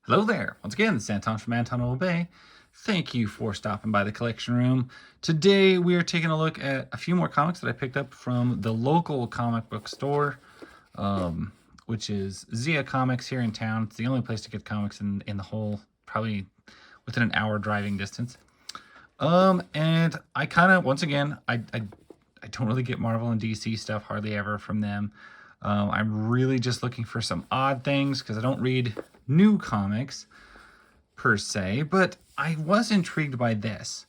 Hello there. Once again, this is Anton from Anton Obey. Thank you for stopping by the collection room. Today we are taking a look at a few more comics that I picked up from the local comic book store, which is Zia Comics here in town. It's the only place to get comics in the whole, probably within an hour driving distance. And I kind of, once again, I don't really get Marvel and DC stuff hardly ever from them. I'm really just looking for some odd things because I don't read new comics per se, but I was intrigued by this.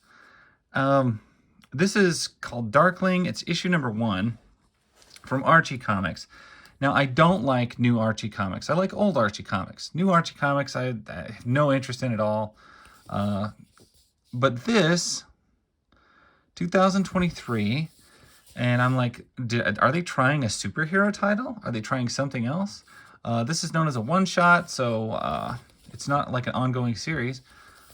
This is called Darkling. It's issue number 1 from Archie Comics. Now, I don't like new Archie comics. I like old Archie comics. New Archie comics, I have no interest in at all. But this, 2023, and I'm like, are they trying a superhero title? Are they trying something else? This is known as a one-shot, so it's not like an ongoing series.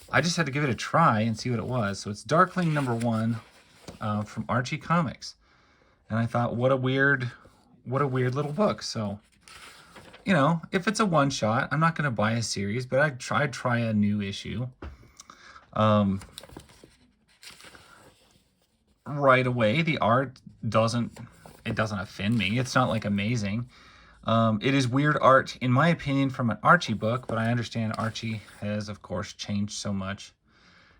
I just had to give it a try and see what it was. So it's Darkling number 1 from Archie Comics. And I thought, what a weird little book. So, you know, if it's a one-shot, I'm not going to buy a series, but I'd try a new issue. Right away, the art doesn't offend me. It's not like amazing. It is weird art, in my opinion, from an Archie book, but I understand Archie has, of course, changed so much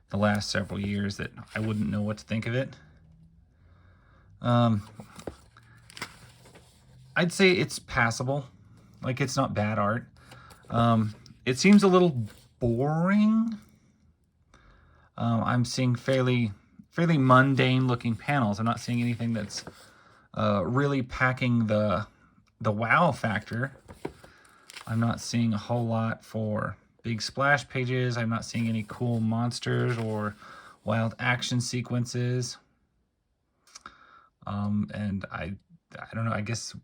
the last several years that I wouldn't know what to think of it. I'd say it's passable. Like, it's not bad art. It seems a little boring. I'm seeing fairly mundane looking panels. I'm not seeing anything that's really packing the wow factor. I'm not seeing a whole lot for big splash pages. I'm not seeing any cool monsters or wild action sequences. And I don't know, I guess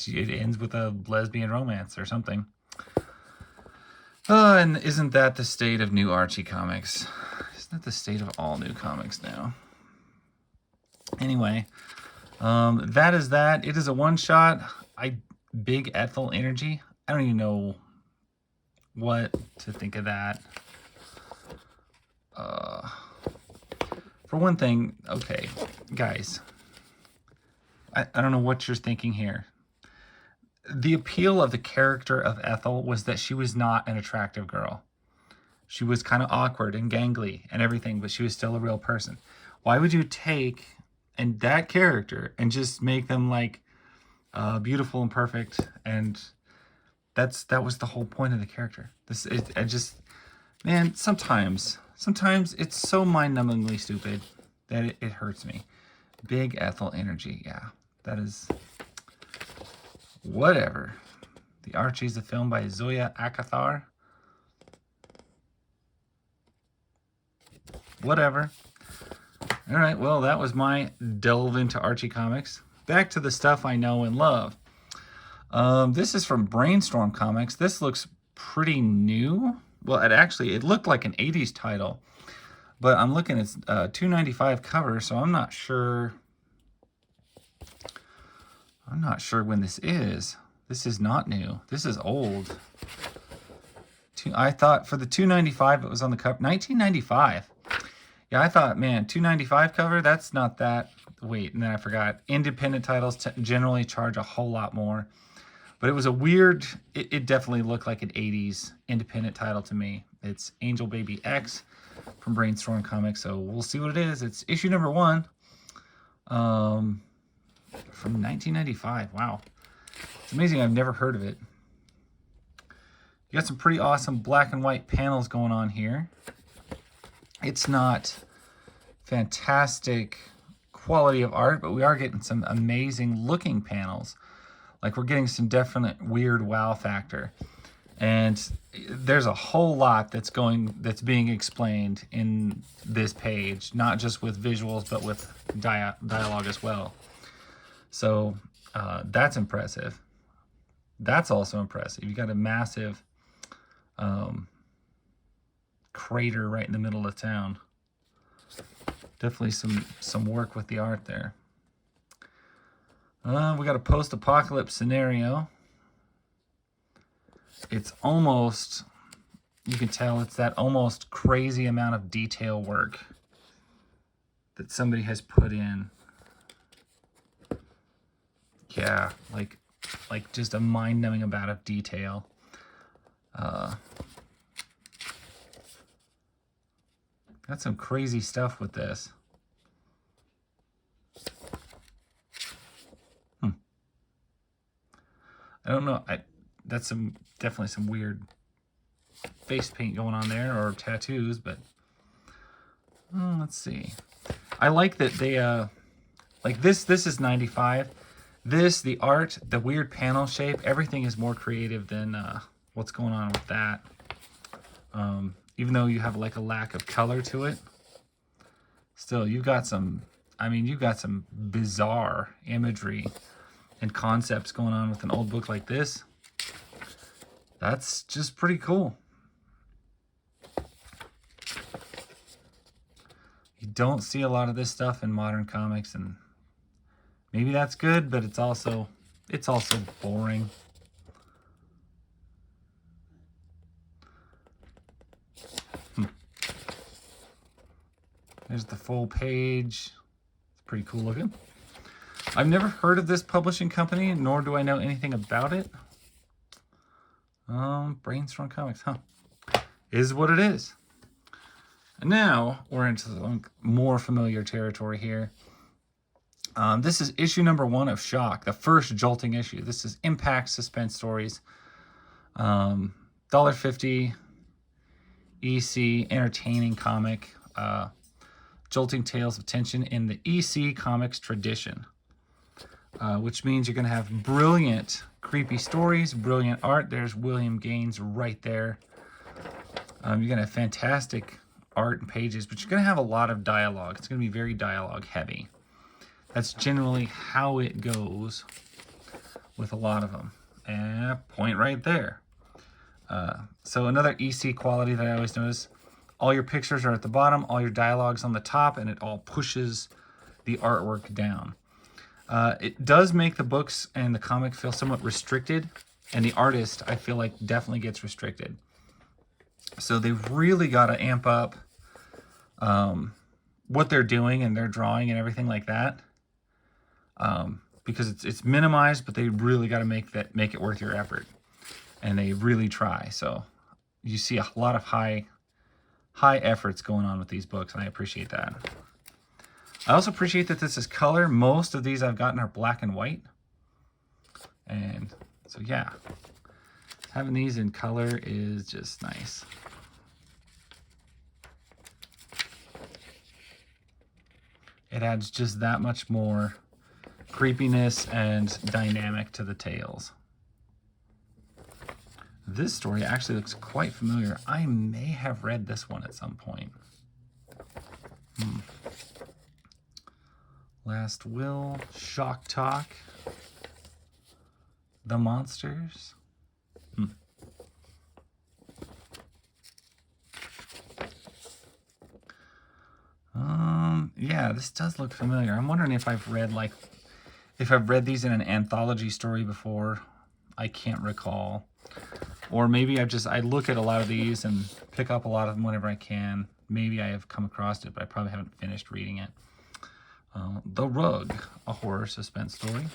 it ends with a lesbian romance or something. And isn't that the state of new Archie comics? Isn't that the state of all new comics now? Anyway, that is that. It is a one-shot. Big Ethel energy. I don't even know what to think of that. For one thing, okay, guys, I don't know what you're thinking here. The appeal of the character of Ethel was that she was not an attractive girl. She was kind of awkward and gangly and everything, but she was still a real person. Why would you take that character and just make them like beautiful and perfect? And that was the whole point of the character. Man, sometimes it's so mind-numbingly stupid that it hurts me. Big Ethel energy, yeah, that is whatever. The Archie is a film by Zoya Akathar. Whatever. All right, well, that was my delve into Archie comics. Back to the stuff I know and love. This is from Brainstorm Comics. This looks pretty new. Well, it looked like an 80s title, but I'm looking at $2.95 cover, so I'm not sure. I'm not sure when this is. This is not new. This is old. I thought for the $2.95 it was on the cover. 1995. Yeah, I thought, man, $2.95 cover, that's not that. Wait, and then I forgot. Independent titles generally charge a whole lot more. But it was a weird, it definitely looked like an 80s independent title to me. It's Angel Baby X from Brainstorm Comics, so we'll see what it is. It's issue number 1 from 1995. Wow. It's amazing I've never heard of it. You got some pretty awesome black and white panels going on here. It's not fantastic quality of art, but we are getting some amazing looking panels. Like, we're getting some definite weird wow factor. And there's a whole lot that's being explained in this page, not just with visuals, but with dialogue as well. So that's impressive. That's also impressive. You got a massive crater right in the middle of town. Definitely some work with the art there. We got a post-apocalypse scenario. it's almost, you can tell it's that almost crazy amount of detail work that somebody has put in. Yeah, like just a mind-numbing amount of detail. Got some crazy stuff with this. I don't know. That's definitely some weird face paint going on there, or tattoos, but let's see. I like that they like this is 95. This, the art, the weird panel shape, everything is more creative than what's going on with that. Even though you have like a lack of color to it, still you've got some, I mean, you've got some bizarre imagery and concepts going on with an old book like this. That's just pretty cool. You don't see a lot of this stuff in modern comics, and maybe that's good, but it's also boring. There's the full page. It's pretty cool looking. I've never heard of this publishing company, nor do I know anything about it. Brainstorm Comics, huh? Is what it is. And now we're into some more familiar territory here. This is issue number 1 of Shock, the first jolting issue. This is Impact Suspense Stories. $1.50 EC, entertaining comic. Jolting tales of tension in the EC Comics tradition. Which means you're going to have brilliant, creepy stories, brilliant art. There's William Gaines right there. You're going to have fantastic art and pages, but you're going to have a lot of dialogue. It's going to be very dialogue heavy. That's generally how it goes with a lot of them. And point right there. So another EC quality that I always notice, all your pictures are at the bottom, all your dialogue's on the top, and it all pushes the artwork down. It does make the books and the comic feel somewhat restricted, and the artist, I feel like, definitely gets restricted. So they've really got to amp up what they're doing and their drawing and everything like that, because it's minimized, but they really got to make it worth your effort, and they really try. So you see a lot of high efforts going on with these books, and I appreciate that. I also appreciate that this is color. Most of these I've gotten are black and white. And so, yeah, having these in color is just nice. It adds just that much more creepiness and dynamic to the tales. This story actually looks quite familiar. I may have read this one at some point. Last Will, Shock Talk, The Monsters. Yeah, this does look familiar. I'm wondering if I've read these in an anthology story before. I can't recall. Or maybe I look at a lot of these and pick up a lot of them whenever I can. Maybe I have come across it, but I probably haven't finished reading it. The Rug, a horror suspense story.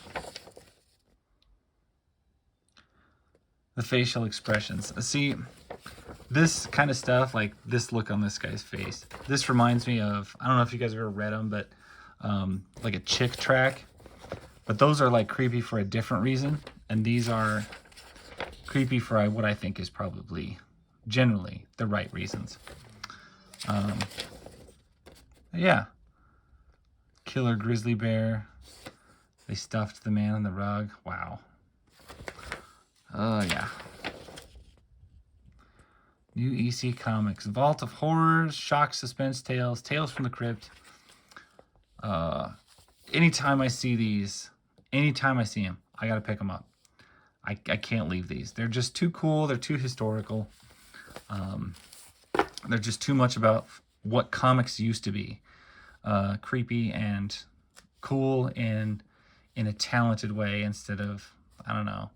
The facial expressions. See, this kind of stuff, like this look on this guy's face, this reminds me of, I don't know if you guys have ever read them, but like a Chick track. But those are like creepy for a different reason. And these are creepy for what I think is probably generally the right reasons. Yeah. Killer grizzly bear. They stuffed the man on the rug. Wow. Oh, yeah. New EC Comics. Vault of Horrors, Shock Suspense Tales, Tales from the Crypt. Anytime I see these, anytime I see them, I gotta pick them up. I can't leave these. They're just too cool. They're too historical. They're just too much about what comics used to be. Creepy and cool in a talented way instead of, I don't know,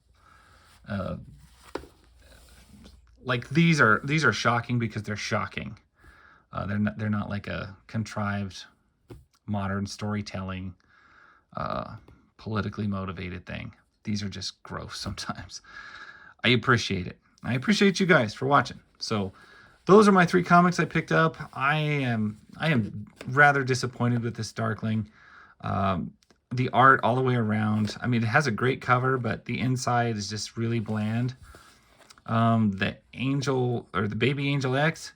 like these are shocking because they're shocking. They're not like a contrived modern storytelling, politically motivated thing. These are just gross sometimes. I appreciate it. I appreciate you guys for watching. So those are my 3 comics I picked up. I am rather disappointed with this Darkling. The art all the way around. I mean, it has a great cover, but the inside is just really bland. The Angel, or the Baby Angel X,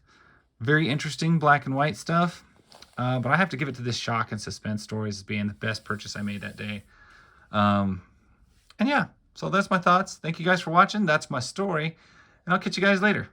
very interesting black and white stuff. But I have to give it to this shock and suspense stories as being the best purchase I made that day. And yeah, so that's my thoughts. Thank you guys for watching. That's my story, and I'll catch you guys later.